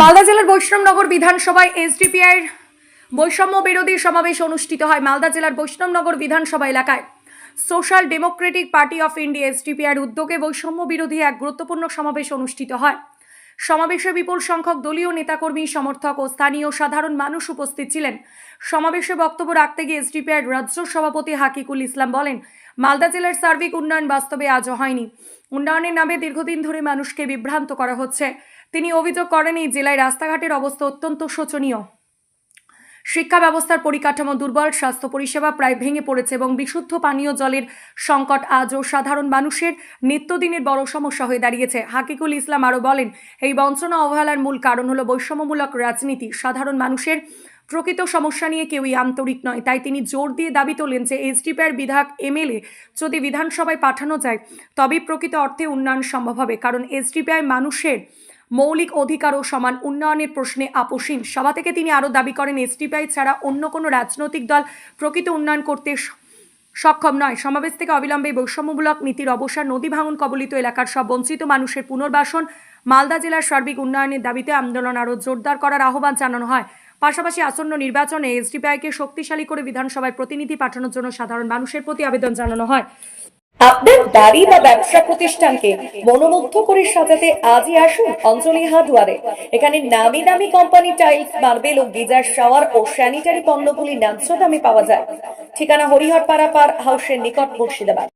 মালদা জেলার বৈষ্ণবনগর বিধানসভায় এসডিপিআইয়ের বৈষম্য বিরোধী সমাবেশ অনুষ্ঠিত হয়। মালদা জেলার বৈষ্ণবনগর বিধানসভা এলাকায় Social Democratic Party of India এসডিপিআইয়ের উদ্যোগে বৈষম্য বিরোধী এক গুরুত্বপূর্ণ সমাবেশ অনুষ্ঠিত হয়। সমাবেশে বিপুল সংখ্যক দলীয় নেতাকর্মী, সমর্থক ও স্থানীয় সাধারণ মানুষ উপস্থিত ছিলেন। সমাবেশে বক্তব্য রাখতে গিয়ে এসডিপিআইয়ের রাজ্য সভাপতি হাকিকুল ইসলাম বলেন, মালদা জেলার সার্বিক উন্নয়ন বাস্তবে আজও হয়নি। উন্নয়নের নামে দীর্ঘদিন ধরে মানুষকে বিভ্রান্ত করা হচ্ছে। তিনি অভিযোগ করেন, এই জেলায় রাস্তাঘাটের অবস্থা অত্যন্ত শোচনীয়। শিক্ষা ব্যবস্থার পরিকাঠামো দুর্বল, স্বাস্থ্য পরিষেবা প্রায় ভেঙে পড়েছে এবং বিশুদ্ধ পানীয় জলের সংকট আজও সাধারণ মানুষের নিত্যদিনের বড় সমস্যা হয়ে দাঁড়িয়েছে। হাকিকুল ইসলাম আরও বলেন, এই বঞ্চনা অবহেলার মূল কারণ হলো বৈষম্যমূলক রাজনীতি। সাধারণ মানুষের প্রকৃত সমস্যা নিয়ে কেউই আন্তরিক নয়। তাই তিনি জোর দিয়ে দাবি তোলেন যে এসডিপিআইয়ের বিধায়ক এমএলএ যদি বিধানসভায় পাঠানো যায় তবেই প্রকৃত অর্থে উন্নয়ন সম্ভব হবে। কারণ এসডিপিআই মানুষের মৌলিক অধিকার ও সমান উন্নয়নের প্রশ্নে আপোষহীন। সভা থেকে তিনি আরও দাবি করেন, এসডিপিআই ছাড়া অন্য কোনো রাজনৈতিক দল প্রকৃত উন্নয়ন করতে সক্ষম নয়। সমাবেশ থেকে অবিলম্বে বৈষম্যমূলক নীতির অবসান, নদী ভাঙন কবলিত এলাকার সব বঞ্চিত মানুষের পুনর্বাসন, মালদা জেলার সার্বিক উন্নয়নের দাবিতে আন্দোলন আরও জোরদার করার আহ্বান জানানো হয়। পাশাপাশি আসন্ন নির্বাচনে এসডিপিআইকে শক্তিশালী করে বিধানসভায় প্রতিনিধি পাঠানোর জন্য সাধারণ মানুষের প্রতি আবেদন জানানো হয়। আপনার বাড়ি বা ব্যবসা প্রতিষ্ঠানকে মনোমুগ্ধ করে সাজাতে আজই আসুন অঞ্জলি হার্ডওয়্যারে। এখানে নামি দামি কোম্পানি টাইলস, মার্বেল ও গিজার, শাওয়ার ও স্যানিটারি পণ্যগুলি ন্যায্য দামে পাওয়া যায়। ঠিকানা হরিহরপাড়া পার হাউসের নিকট, মুর্শিদাবাদ।